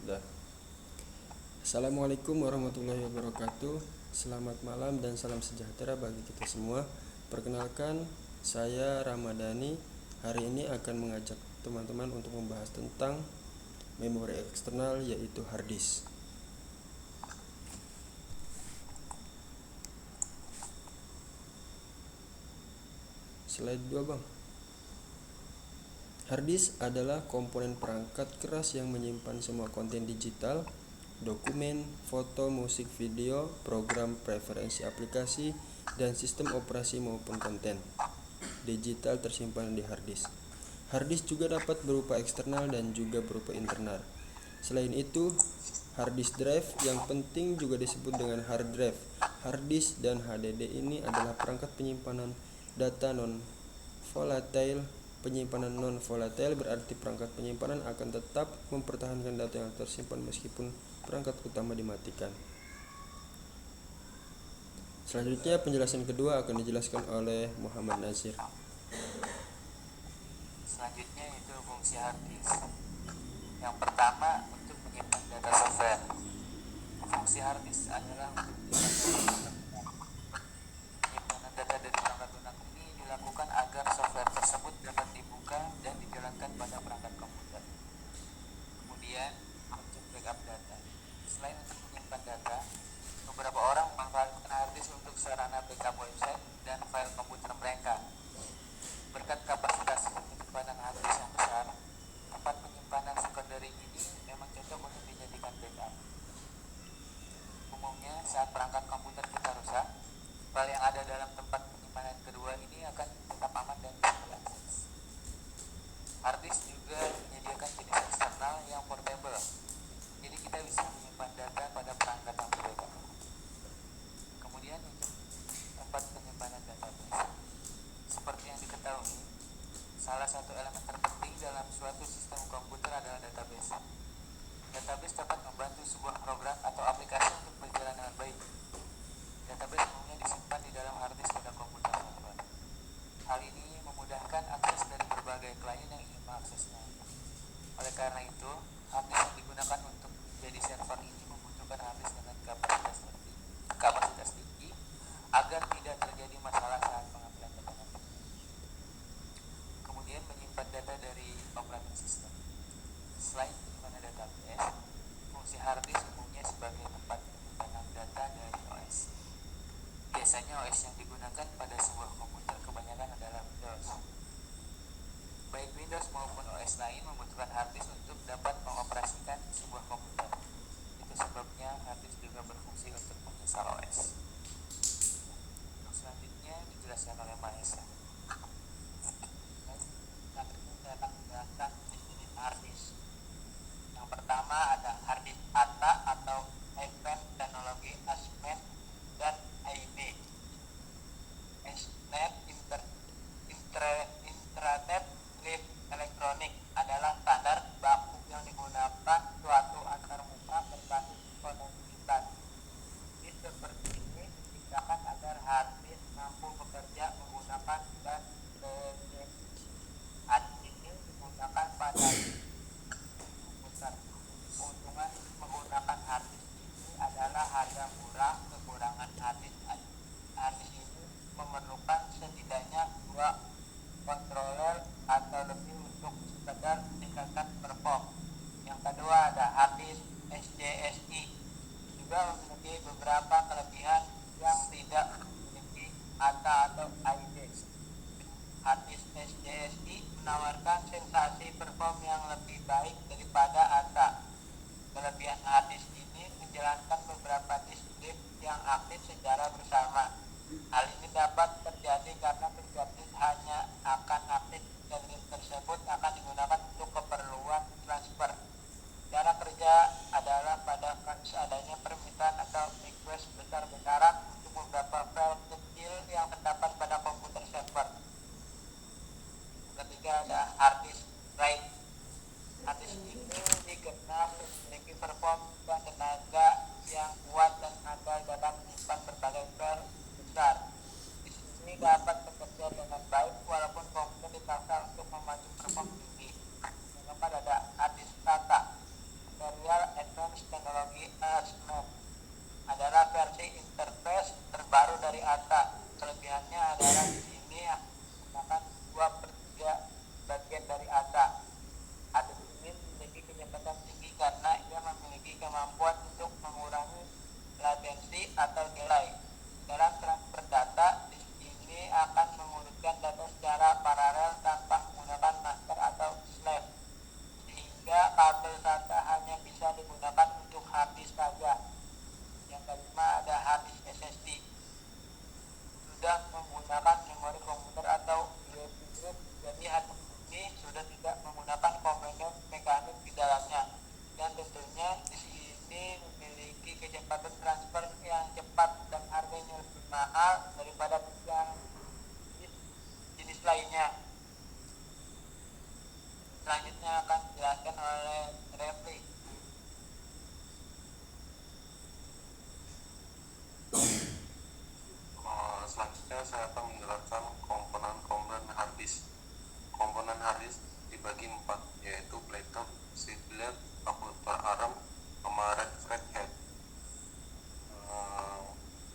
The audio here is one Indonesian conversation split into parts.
Dah. Assalamualaikum warahmatullahi wabarakatuh. Selamat malam dan salam sejahtera bagi kita semua. Perkenalkan, saya Ramadhani. Hari ini akan mengajak teman-teman untuk membahas tentang memori eksternal, yaitu hard disk. Slide 2 bang. Hard disk adalah komponen perangkat keras yang menyimpan semua konten digital, dokumen, foto, musik, video, program, preferensi aplikasi, dan sistem operasi maupun konten digital tersimpan di hard disk. Hard disk juga dapat berupa eksternal dan juga berupa internal. Selain itu, hard disk drive yang penting juga disebut dengan hard drive. Hard disk dan HDD ini adalah perangkat penyimpanan data non-volatile. Penyimpanan non-volatile berarti perangkat penyimpanan akan tetap mempertahankan data yang tersimpan meskipun perangkat utama dimatikan. Selanjutnya penjelasan kedua akan dijelaskan oleh Muhammad Nazir. Selanjutnya itu fungsi hard disk. Yang pertama, untuk menyimpan data software. Fungsi hard disk adalah untuk penyimpanan data dari perangkat lunak ini dilakukan agar software tersebut dapat dibuka dan dijalankan pada perangkat komputer. Kemudian untuk backup data. Selain untuk menyimpan data, beberapa orang memanfaatkan hard disk untuk sarana backup website dan file komputer mereka. Berkat kapasitas penyimpanan hard disk yang besar, tempat penyimpanan secondary ini memang cocok untuk dijadikan backup. Umumnya saat perangkat komputer kita rusak, file yang ada dalam tempat penyimpanan kedua ini akan tetap aman dan bisa diakses. Hard disk juga menyediakan jenis eksternal yang portable, jadi kita bisa menyimpan data pada perangkat yang berbeda. Kemudian untuk tempat penyimpanan database. Seperti yang diketahui, salah satu elemen terpenting dalam suatu sistem komputer adalah database. Database dapat membantu sebuah program atau aplikasi untuk berjalan dengan baik. Database umumnya disimpan di dalam hard disk pada komputer server. Hal ini memudahkan akses dari berbagai klien yang ingin mengaksesnya. Oleh karena itu, hard disk yang digunakan untuk jadi server ini membutuhkan hard disk dengan kapasitas tinggi agar tidak terjadi masalah saat pengambilan data. Kemudian menyimpan data dari operating system. Selain penyimpanan database, fungsi hard disk umumnya sebagai tempat penyimpanan data dari OS. Biasanya OS yang digunakan pada sebuah komputer kebanyakan adalah Windows. Baik Windows maupun OS lain membutuhkan hard disk untuk dapat mengoperasikan sebuah komputer. Itu sebabnya hard disk juga berfungsi untuk menginstal OS. Selanjutnya dijelaskan oleh Mahesa. Hard disk. Yang pertama ada hard disk ATA atau Advanced Technology Attachment dan AID. Extended Integrated Drive Electronic adalah standar baku yang digunakan suatu antarmuka berbasis konektivitas. Disk seperti ini diciptakan agar hard disk mampu bekerja menggunakan bus BGP. Hard disk ini digunakan pada komputer. Keuntungan menggunakan hard disk ini adalah harga murah. Kekurangan hard disk ini memerlukan setidaknya 2 controller atau lebih untuk sekedar meningkatkan perform. Yang kedua ada hard disk SDSI, juga memiliki beberapa kelebihan yang tidak memiliki ATA atau AID. Hard disk SDSI menawarkan sensasi perform yang lebih baik daripada ATA. Kelebihan hard disk ini menjalankan beberapa disk drive yang aktif secara bersama. Hal ini dapat terjadi karena setiap disk hanya akan aktif dan disk tersebut akan digunakan untuk keperluan transfer. Cara kerja adalah pada seadanya permintaan atau request besar-besaran untuk beberapa file kecil yang terdapat pada komputer server. Ketiga ada hard disk write. Hard disk ini dikenal memiliki perform dan tenaga yang kuat dan andal dalam menyimpan berbagai file besar. Disk ini dapat bekerja dengan baik walaupun komputer dipaksa untuk memacu perform tinggi. Yang keempat ada hard disk SATA, Serial SATA hanya bisa digunakan untuk hard disk saja. Yang kelima ada hard disk SSD. Sudah menggunakan memori komputer atau USB drive, jadi hard disk ini sudah tidak menggunakan komponen mekanik di dalamnya, dan tentunya disk ini memiliki kecepatan transfer yang cepat dan harganya lebih mahal daripada disk jenis lainnya. Selanjutnya akan dijelaskan oleh Refli. Selanjutnya saya akan menjelaskan komponen hard disk. Komponen hard disk dibagi 4, yaitu platter, sealer, fakultar arm, sama red thread head.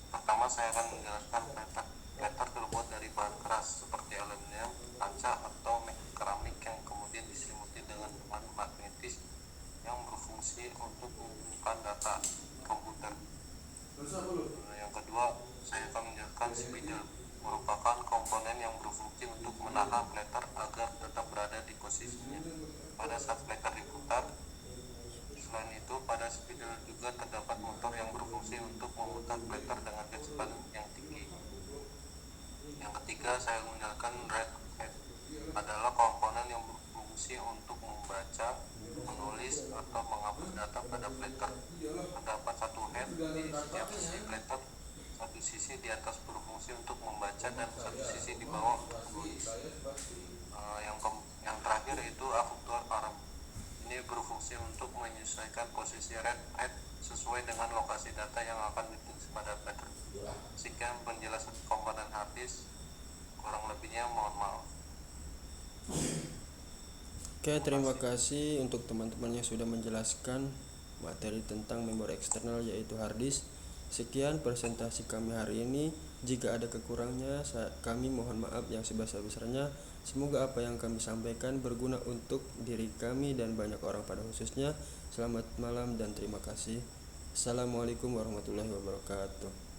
Pertama saya akan menjelaskan platter. Platter terbuat dari bahan keras seperti aluminium, kaca, atau keramik yang kemudian diselimuti dengan bahan magnetis yang berfungsi untuk menghubungkan data komputer. Yang kedua, saya akan menjelaskan spidol, merupakan komponen yang berfungsi untuk menahan platter agar tetap berada di posisinya pada saat platter diputar. Selain itu, pada spidol juga terdapat motor yang berfungsi untuk memutar platter dengan kecepatan yang tinggi. Yang ketiga, saya menjelaskan red head, adalah komponen yang berfungsi untuk membaca, menulis, atau menghapus data pada platter. Terdapat satu head di setiap sisi platter, satu sisi di atas berfungsi untuk membaca dan satu sisi di bawah untuk menulis. Yang terakhir itu afuktor arm. Ini berfungsi untuk menyesuaikan posisi red head sesuai dengan lokasi data yang akan ditulis pada platter. Sekian penjelasan komponen hard disk, kurang lebihnya mohon maaf. Oke, terima kasih untuk teman-teman yang sudah menjelaskan materi tentang memori eksternal yaitu hard disk. Sekian presentasi kami hari ini. Jika ada kekurangannya, kami mohon maaf yang sebesar-besarnya. Semoga apa yang kami sampaikan berguna untuk diri kami dan banyak orang pada khususnya. Selamat malam dan terima kasih. Assalamualaikum warahmatullahi wabarakatuh.